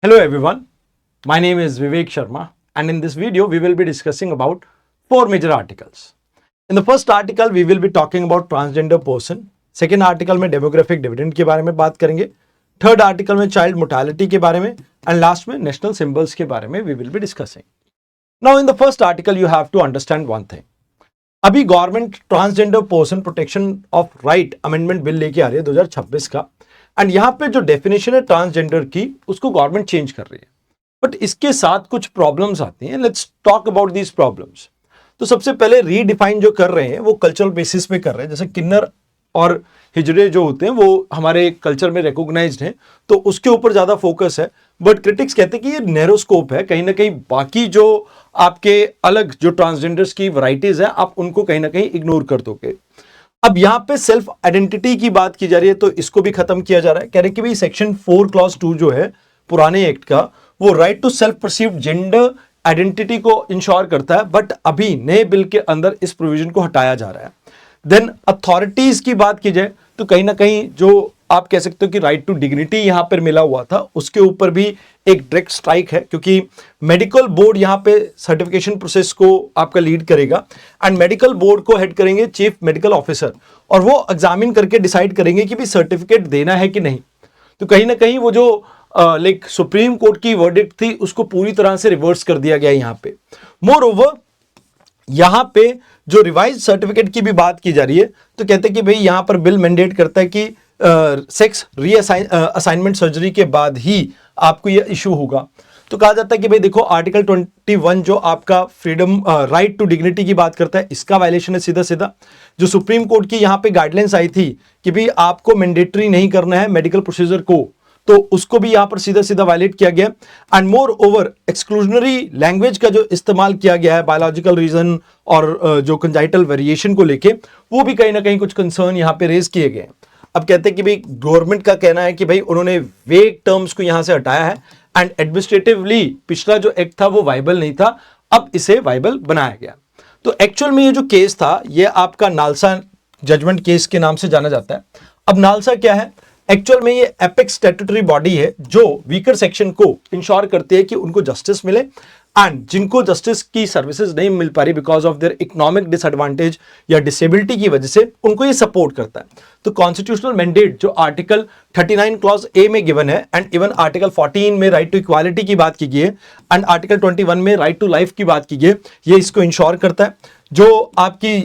Hello everyone, my name is Vivek Sharma and in this video we will be discussing about four major articles. In the first article we will be talking about transgender person, second article में demographic dividend के बारे में बात करेंगे, third article में child mortality के बारे में and last में national symbols के बारे में we will be discussing. Now in the first article you have to understand one thing. अभी government transgender person protection of right amendment bill लेके आ रही है 2026 का एंड यहाँ पे जो डेफिनेशन है ट्रांसजेंडर की उसको गवर्नमेंट चेंज कर रही है बट इसके साथ कुछ प्रॉब्लम्स आती हैं. Let's talk about these problems. तो सबसे पहले रीडिफाइन जो कर रहे हैं वो कल्चरल बेसिस पे कर रहे हैं. जैसे किन्नर और हिजड़े जो होते हैं वो हमारे कल्चर में रिकॉग्नाइज्ड हैं तो उसके ऊपर ज़्यादा फोकस है. बट क्रिटिक्स कहते हैं कि ये नैरो स्कोप है, कहीं ना कहीं बाकी जो आपके अलग जो ट्रांसजेंडर्स की वैरायटीज है आप उनको कहीं ना कहीं इग्नोर कर दोगे. अब यहाँ पे सेल्फ आइडेंटिटी की बात की जा रही है तो इसको भी खत्म किया जा रहा है. कह रहे हैं कि भाई सेक्शन 4 क्लॉज 2 जो है पुराने एक्ट का वो right to self perceived gender identity को इंश्योर करता है बट अभी नए बिल के अंदर इस प्रोविजन को हटाया जा रहा है. देन अथॉरिटीज की बात की जाए तो कहीं ना कहीं जो आप कह सकते हो कि राइट टू डिग्निटी यहां पर मिला हुआ था उसके ऊपर भी एक डायरेक्ट स्ट्राइक है क्योंकि मेडिकल बोर्ड यहां पे सर्टिफिकेशन प्रोसेस को आपका लीड करेगा एंड मेडिकल बोर्ड को हेड करेंगे चीफ मेडिकल ऑफिसर और वो एग्जामिन करके डिसाइड करेंगे कि भी सर्टिफिकेट देना है कि नहीं. तो कहीं ना कहीं वो जो लाइक सुप्रीम कोर्ट की वर्डिक्ट थी उसको पूरी तरह से रिवर्स कर दिया गया यहां पे. मोर ओवर यहां पे जो रिवाइज सर्टिफिकेट की भी बात की जा रही है तो कहते हैं कि भाई यहां पर बिल मैंडेट करता है कि सेक्स रीअसाइनमेंट सर्जरी के बाद ही आपको यह इशू होगा. तो कहा जाता है कि भाई देखो आर्टिकल 21 जो आपका फ्रीडम राइट टू डिग्निटी की बात करता है इसका वायलेशन है सीधा सीधा. जो सुप्रीम कोर्ट की यहाँ पे गाइडलाइंस आई थी कि भाई आपको मैंडेटरी नहीं करना है मेडिकल प्रोसीजर को तो उसको भी यहाँ पर सीधा सीधा वायलेट किया गया. And more over exclusionary language का जो इस्तेमाल किया गया है बायोलॉजिकल रीजन और जो कंजाइटल वेरिएशन को लेके वो भी कहीं ना कहीं कुछ कंसर्न यहाँ पे रेज किए गए. अब कहते हैं कि भाई गवर्नमेंट का कहना है कि भाई उन्होंने वेग टर्म्स को यहां से हटाया है एंड एडमिनिस्ट्रेटिवली पिछला जो एक्ट था वो वाइबल नहीं था, अब इसे वाइबल बनाया गया. तो एक्चुअल में ये जो केस था ये आपका नालसा जजमेंट केस के नाम से जाना जाता है. अब नालसा क्या है? एक्चुअल में ये एपेक्स स्टैट्यूटरी बॉडी है जो वीकर सेक्शन को इंश्योर करती है कि उनको जस्टिस मिले एंड जिनको जस्टिस की सर्विसेज नहीं मिल पा रही because of their economic disadvantage या डिसेबिलिटी की वजह से उनको ये सपोर्ट करता है. तो कॉन्स्टिट्यूशनल मैंडेट जो आर्टिकल 39 क्लॉज ए में गिवन है एंड इवन आर्टिकल 14 में राइट टू इक्वालिटी की बात की गई है एंड आर्टिकल 21 में राइट टू लाइफ की बात की गई है, ये इसको इंश्योर करता है. जो आपकी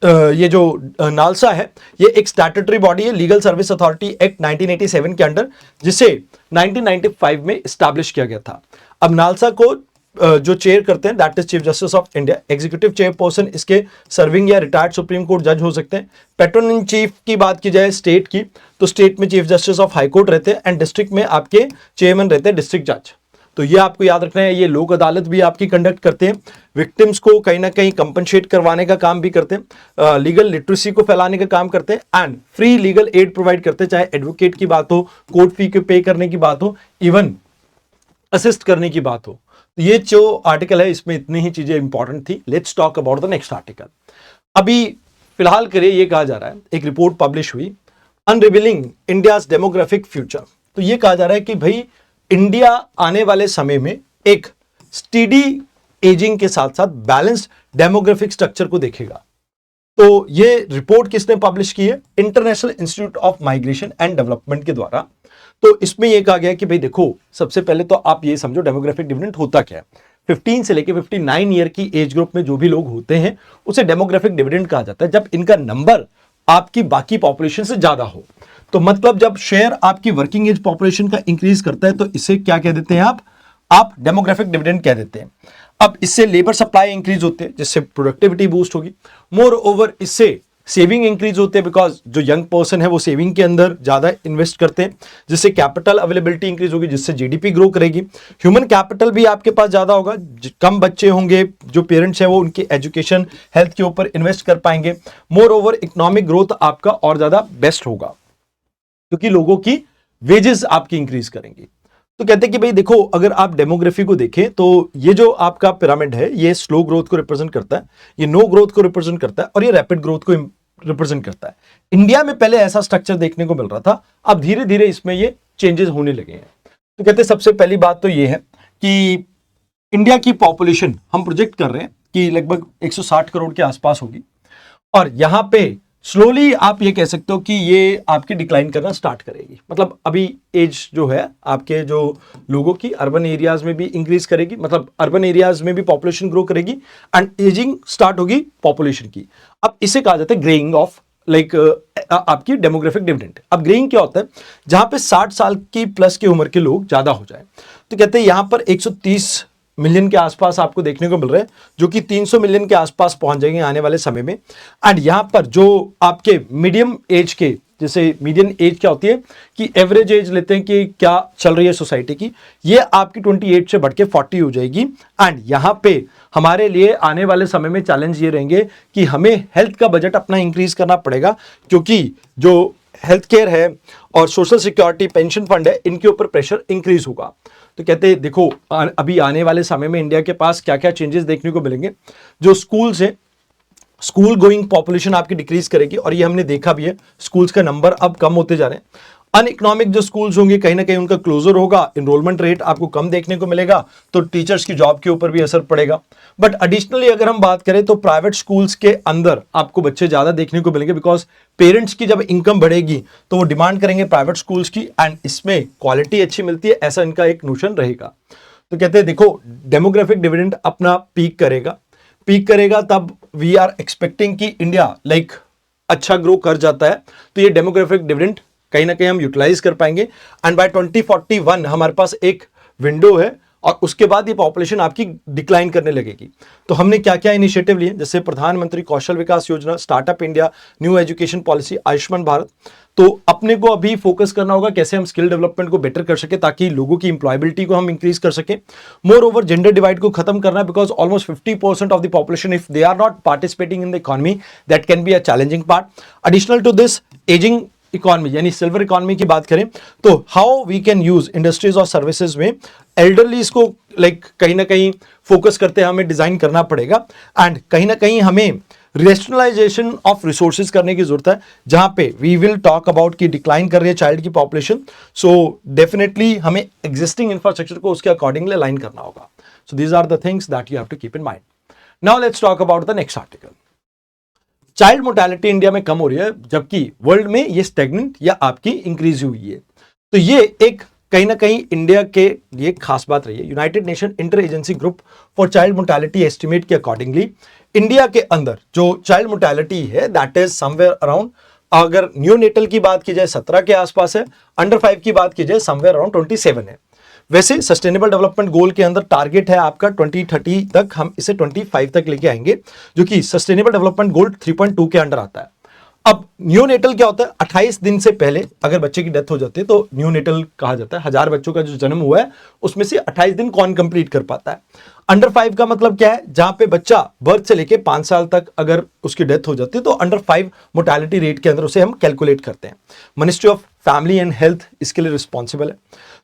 ये जो नालसा है ये एक स्टैट्यूटरी बॉडी है लीगल सर्विस अथॉरिटी एक्ट 1987 के अंडर जिसे 1995 में एस्टैब्लिश किया गया था. अब नालसा को जो चेयर करते हैं that is chief justice of India. Executive chairperson इसके सर्विंग या रिटायर्ड सुप्रीम कोर्ट जज हो सकते हैं. पैट्रन इन चीफ की बात की जाए स्टेट की तो स्टेट में chief justice of high court रहते हैं एंड डिस्ट्रिक्ट में आपके चेयरमैन रहते हैं डिस्ट्रिक्ट जज. तो ये आपको याद रखना है. ये लोक अदालत भी आपकी कंडक्ट करते हैं, विक्टिम्स को कहीं ना कहीं कंपनसेट करवाने का काम भी करते हैं, लीगल लिटरेसी को फैलाने का काम करते हैं and free legal aid provide करते हैं. चाहे एडवोकेट की बात हो, कोर्ट फी के पे करने की बात हो, इवन असिस्ट करने की बात हो. तो ये जो आर्टिकल है इसमें इतनी ही चीजें इंपॉर्टेंट थी. Let's talk about the next article. अभी फिलहाल के लिए ये कहा जा रहा है एक रिपोर्ट पब्लिश हुई अनरिवीलिंग इंडियाज डेमोग्राफिक फ्यूचर. तो ये कहा जा रहा है कि भाई इंडिया आने वाले समय में एक स्टीडी एजिंग के साथ साथ बैलेंस्ड डेमोग्राफिक स्ट्रक्चर को देखेगा. तो ये रिपोर्ट किसने पब्लिश की है? International institute of migration and development के द्वारा. तो इसमें यह कहा गया कि भाई देखो सबसे पहले तो आप ये समझो डेमोग्राफिक डिविडेंड होता क्या है. 15 से लेके 59 ईयर की एज ग्रुप में जो भी लोग होते हैं उसे डेमोग्राफिक डिविडेंड कहा जाता है जब इनका नंबर आपकी बाकी पॉपुलेशन से ज्यादा हो. तो मतलब जब शेयर आपकी वर्किंग एज पॉपुलेशन का इंक्रीज करता है तो इसे क्या कह देते हैं आप डेमोग्राफिक डिविडेंड कह देते हैं. अब इससे लेबर सप्लाई इंक्रीज होते हैं जिससे प्रोडक्टिविटी बूस्ट होगी. मोर ओवर इससे सेविंग इंक्रीज होते हैं बिकॉज जो यंग पर्सन है वो सेविंग के अंदर ज्यादा इन्वेस्ट करते हैं जिससे कैपिटल अवेलेबिलिटी इंक्रीज होगी जिससे जीडीपी ग्रो करेगी. ह्यूमन कैपिटल भी आपके पास ज्यादा होगा, कम बच्चे होंगे, जो पेरेंट्स हैं वो उनके एजुकेशन हेल्थ के ऊपर इन्वेस्ट कर पाएंगे. मोर ओवर इकोनॉमिक ग्रोथ आपका और ज्यादा बेस्ट होगा क्योंकि लोगों की वेजेस आपकी इंक्रीज करेंगी. तो कहते हैं कि भाई देखो अगर आप डेमोग्राफी को देखें तो ये जो आपका पिरामिड है ये स्लो ग्रोथ को रिप्रेजेंट करता है, ये नो ग्रोथ को रिप्रेजेंट करता है और ये रैपिड ग्रोथ को रिप्रेजेंट करता है. इंडिया में पहले ऐसा स्ट्रक्चर देखने को मिल रहा था, अब धीरे धीरे इसमें ये चेंजेस होने लगे हैं. तो कहते हैं सबसे पहली बात तो ये है कि इंडिया की पॉपुलेशन हम प्रोजेक्ट कर रहे हैं कि लगभग 160 करोड़ के आसपास होगी, और यहां पे स्लोली आप ये कह सकते हो कि ये आपकी डिक्लाइन करना स्टार्ट करेगी। मतलब अभी एज जो है आपके जो लोगों की अर्बन एरियाज में भी इंक्रीज करेगी, मतलब अर्बन एरियाज में भी पॉपुलेशन ग्रो करेगी एंड एजिंग स्टार्ट होगी पॉपुलेशन की। अब इसे कहा जाता है ग्रेइंग ऑफ आपकी डेमोग्राफिक डिविडेंड। अब ग्रेइंग क्या होता है? जहां पे 60 साल की प्लस की उम्र के लोग ज्यादा हो जाए। तो कहते हैं यहां पर 130 मिलियन के आसपास आपको देखने को मिल रहा है, जो कि 300 मिलियन के आसपास पहुंच जाएंगे आने वाले समय में। एंड यहां पर जो आपके मीडियम एज के, जैसे मीडियम एज क्या होती है कि एवरेज एज लेते हैं कि क्या चल रही है सोसाइटी की, ये आपकी 28 से बढ़ के 40 हो जाएगी। एंड यहां पे हमारे लिए आने वाले समय में चैलेंज ये रहेंगे कि हमें हेल्थ का बजट अपना इंक्रीज करना पड़ेगा, क्योंकि जो हेल्थ केयर है और सोशल सिक्योरिटी पेंशन फंड है, इनके ऊपर प्रेशर इंक्रीज होगा। तो कहते हैं देखो अभी आने वाले समय में इंडिया के पास क्या क्या चेंजेस देखने को मिलेंगे। जो स्कूल्स है, स्कूल गोइंग पॉपुलेशन आपकी डिक्रीज करेगी, और ये हमने देखा भी है, स्कूल्स का नंबर अब कम होते जा रहे हैं। अनइकोनॉमिक जो स्कूल्स होंगे कहीं ना कहीं उनका क्लोजर होगा, इनरोलमेंट रेट आपको कम देखने को मिलेगा, तो टीचर्स की जॉब के ऊपर भी असर पड़ेगा। बट एडिशनली अगर हम बात करें तो प्राइवेट स्कूल्स के अंदर आपको बच्चे ज्यादा देखने को मिलेंगे, बिकॉज पेरेंट्स की जब इनकम बढ़ेगी तो वो डिमांड करेंगे प्राइवेट स्कूल्स की, एंड इसमें क्वालिटी अच्छी मिलती है, ऐसा इनका एक नोशन रहेगा। तो कहते हैं देखो डेमोग्राफिक डिविडेंड अपना पीक करेगा तब वी आर एक्सपेक्टिंग कि इंडिया अच्छा ग्रो कर जाता है, तो ये डेमोग्राफिक डिविडेंड कहीं ना कहीं हम यूटिलाइज कर पाएंगे। एंड बाय 2041 हमारे पास एक विंडो है, और उसके बाद ये पॉपुलेशन आपकी डिक्लाइन करने लगेगी। तो हमने क्या क्या इनिशिएटिव लिए, जैसे प्रधानमंत्री कौशल विकास योजना, startup India, new education policy, Ayushman Bharat. तो अपने को अभी फोकस करना होगा कैसे हम स्किल डेवलपमेंट को बेटर कर सके, ताकि लोगों की इंप्लॉयबिलिटी को हम इंक्रीज कर सके। मोर ओवर जेंडर डिवाइड को खत्म करना है, because almost 50% of the population if they are not participating in the economy, that can be a challenging part. Additional to this ageing economy यानी सिल्वर इकोनॉमी की बात करें तो how we can use industries और services में elderlies को कहीं ना कहीं फोकस करते हैं हमें डिजाइन करना पड़ेगा। एंड कहीं ना कहीं हमें रेशनलाइजेशन ऑफ रिसोर्सेज करने की जरूरत है, जहां पे वी विल टॉक अबाउट कि डिक्लाइन कर रही है चाइल्ड की पॉपुलेशन। सो डेफिनेटली हमें एग्जिस्टिंग इंफ्रास्ट्रक्चर को उसके अकॉर्डिंगली अलाइन करना होगा। So these are the things that you have to keep in mind. Now let's talk about the next article. Child mortality India में कम हो रही है, जबकि वर्ल्ड में ये स्टेगनेंट या आपकी इंक्रीज हुई है। तो ये एक कहीं ना कहीं इंडिया के लिए खास बात रही है। United nation inter agency group for child mortality estimate के अकॉर्डिंगली इंडिया के अंदर जो चाइल्ड मोर्टेलिटी है दैट इज समवेयर अराउंड, अगर न्यूनेटल की बात की जाए 17 के आसपास है, अंडर 5 की बात की जाए समवेयर अराउंड 27 है। वैसे सस्टेनेबल डेवलपमेंट गोल के अंदर टारगेट है आपका 2030 तक, हम इसे 25 तक लेके आएंगे, जो कि सस्टेनेबल डेवलपमेंट गोल 3.2 के अंडर आता है। अब न्यूनेटल क्या होता है? 28 दिन से पहले अगर बच्चे की डेथ हो जाती है तो न्यूनेटल कहा जाता है। 1000 बच्चों का जो जन्म हुआ है उसमें से 28 दिन कौन कंप्लीट कर पाता है। अंडर 5 का मतलब क्या है? जहां पे बच्चा बर्थ से लेके 5 साल तक अगर उसकी डेथ हो जाती है तो अंडर 5 मोर्टेलिटी रेट के अंदर उसे हम कैलकुलेट करते हैं। Ministry of family and health इसके लिए रिस्पॉन्सिबल है।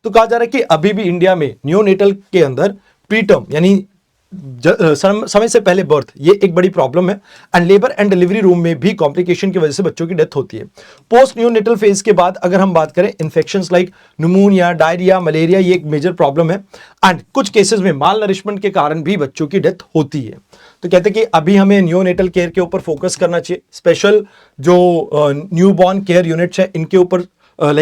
तो कहा जा रहा है कि अभी भी इंडिया में न्यूनेटल के अंदर प्रीटर्म यानी समय से पहले बर्थ ये एक बड़ी प्रॉब्लम है, and labour and delivery room में भी कॉम्प्लिकेशन की वजह से बच्चों की डेथ होती है। पोस्ट न्यूनेटल फेज के बाद अगर हम बात करें infections like pneumonia, diarrhoea, malaria, ये एक मेजर प्रॉब्लम है, एंड कुछ केसेस में माल नरिशमेंट के कारण भी बच्चों की डेथ होती है। तो कहते हैं कि अभी हमें न्यूनेटल केयर के ऊपर फोकस करना चाहिए। स्पेशल जो न्यूबॉर्न केयर यूनिट्स है इनके ऊपर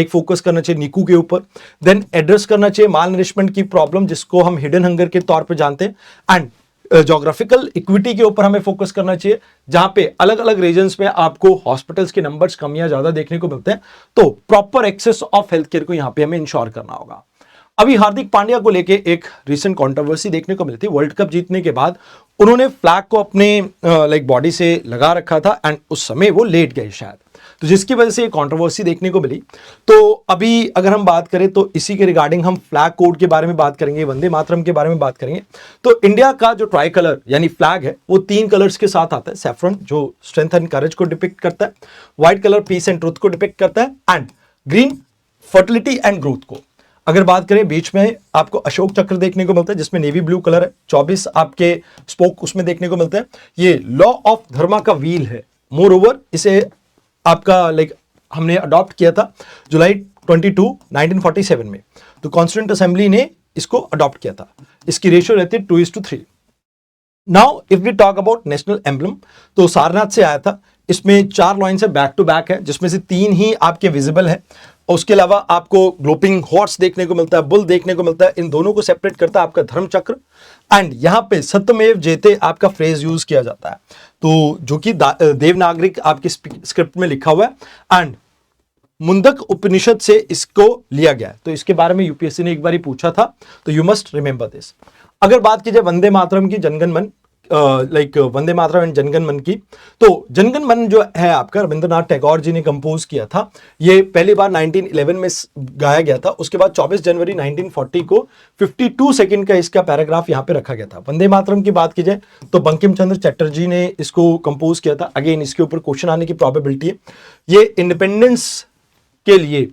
फोकस करना चाहिए, नीकू के ऊपर। देन एड्रेस करना चाहिए माल नरिशमेंट की प्रॉब्लम जिसको हम हिडन हंगर के तौर पे जानते हैं, एंड जोग्राफिकल इक्विटी के ऊपर हमें फोकस करना चाहिए, जहां पे अलग अलग रीजन्स में आपको हॉस्पिटल्स के नंबर्स कम या ज्यादा देखने को मिलते हैं। तो proper access of health care को यहां पे हमें इंश्योर करना होगा। अभी हार्दिक पांड्या को लेके एक रिसेंट कंट्रोवर्सी देखने को मिली थी। वर्ल्ड कप जीतने के बाद उन्होंने फ्लैग को अपने बॉडी से लगा रखा था, एंड उस समय वो लेट गए शायद, तो जिसकी वजह से ये कंट्रोवर्सी देखने को मिली। तो अभी अगर हम बात करें तो इसी के रिगार्डिंग हम फ्लैग कोड के बारे में बात करेंगे, वंदे मातरम के बारे में बात करेंगे। तो इंडिया का जो ट्राई कलर यानी फ्लैग है वो 3 कलर्स के साथ आता है। सैफ्रन जो स्ट्रेंथ एंड करेज को डिपिक्ट करता है, white colour peace and truth को डिपिक्ट करता है, and green fertility and growth को। अगर बात करें बीच में आपको अशोक चक्र देखने को मिलता है जिसमें नेवी ब्लू कलर है, 24 आपके स्पोक उसमें देखने को मिलते हैं। ये लॉ ऑफ धर्मा का व्हील है। मोर ओवर इसे आपका हमने अडॉप्ट किया था जुलाई 1947 में। तो कॉन्स्टिट्यूंट असेंबली ने इसको अडॉप्ट किया था। इसकी रेशियो रहती है 2:3। Now if we talk about national emblem, तो सारनाथ से आया था। इसमें 4 लाइन से बैक टू बैक है, जिसमें से 3 ही आपके विजिबल है। और उसके अलावा आपको ग्लोपिंग हॉर्स देखने को मिलता है, बुल देखने को मिलता है। इन दोनों को सेपरेट करता है आपका धर्म चक्र। एंड यहां पे सत्यमेव जयते आपका फ्रेज यूज किया जाता है, तो जो कि देवनागरिक आपकी स्क्रिप्ट में लिखा हुआ है। एंड मुंडक उपनिषद से इसको लिया गया है। तो इसके बारे में यूपीएससी ने एक बार ही पूछा था, तो यू मस्ट रिमेंबर दिस। अगर बात की जाए वंदे मातरम की, जनगण मन, वंदे मातरम एंड जनगण मन की, तो जनगण मन जो है आपका रविंद्रनाथ टैगोर जी ने कंपोज किया था। ये पहली बार 1911 में गाया गया था। उसके बाद 24 जनवरी 1940 को 52 सेकंड का इसका पैराग्राफ यहाँ पे रखा गया था। वंदे मातरम की बात की जाए तो बंकिम चंद्र चटर्जी ने इसको कंपोज किया था। अगेन इसके ऊपर क्वेश्चन आने की प्रोबेबिलिटी है। ये इंडिपेंडेंस के लिए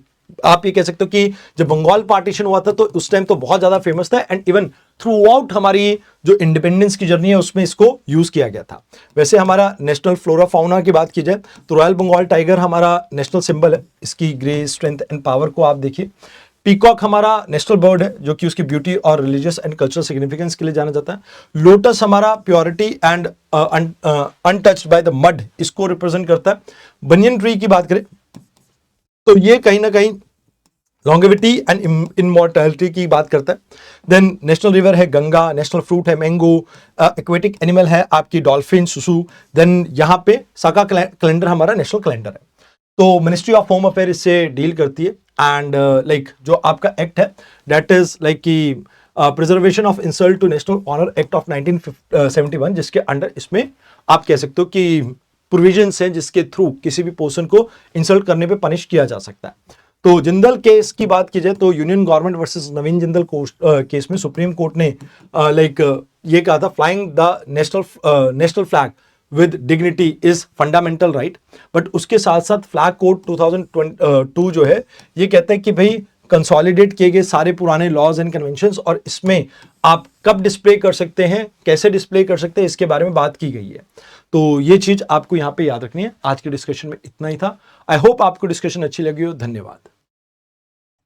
आप ये कह सकते हो कि जब बंगाल पार्टीशन हुआ था तो उस टाइम तो बहुत ज्यादा फेमस था। एंड इवन थ्रू आउट हमारी जो इंडिपेंडेंस की जर्नी है उसमें इसको यूज किया गया था। वैसे हमारा नेशनल फ्लोरा फाउना की बात की जाए तो रॉयल बंगाल टाइगर हमारा नेशनल सिंबल है। इसकी ग्रेस, स्ट्रेंथ एंड पावर को आप देखिए। पीकॉक हमारा नेशनल बर्ड है, जो कि उसकी ब्यूटी और रिलीजियस एंड कल्चरल सिग्निफिकेंस के लिए जाना जाता है। लोटस हमारा purity and untouched by the mud, इसको रिप्रेजेंट करता है। बनियन ट्री की बात करें तो ये कहीं ना कहीं लॉन्गेविटी एंड इमॉर्टैलिटी की बात करता है। देन नेशनल रिवर है गंगा, नेशनल फ्रूट है मैंगो, एक्वेटिक एनिमल है आपकी डॉल्फिन, सुसु। देन यहाँ पे साका कैलेंडर हमारा नेशनल कैलेंडर है। तो मिनिस्ट्री ऑफ होम अफेयर इससे डील करती है। एंड जो आपका एक्ट है दैट इज कि preservation of insult to national honour act of 1971, जिसके अंडर इसमें आप कह सकते हो कि प्रोविजंस हैं जिसके थ्रू किसी भी पर्सन को इंसल्ट करने पे पनिश किया जा सकता है। तो जिंदल केस की बात की जाए तो यूनियन गवर्नमेंट वर्सेस नवीन जिंदल केस में सुप्रीम कोर्ट ने ये कहा था flying the national flag with dignity is fundamental right. But उसके साथ साथ फ्लैग कोड 2002 जो है ये कहता है कि भाई कंसोलिडेट किए गए सारे पुराने लॉज एंड कन्वेंशंस और इसमें आप कब डिस्प्ले कर सकते हैं, कैसे डिस्प्ले कर सकते हैं, इसके बारे में बात की गई है। तो ये चीज आपको यहाँ पे याद रखनी है। आज के डिस्कशन में इतना ही था। आई होप आपको डिस्कशन अच्छी लगी हो। धन्यवाद।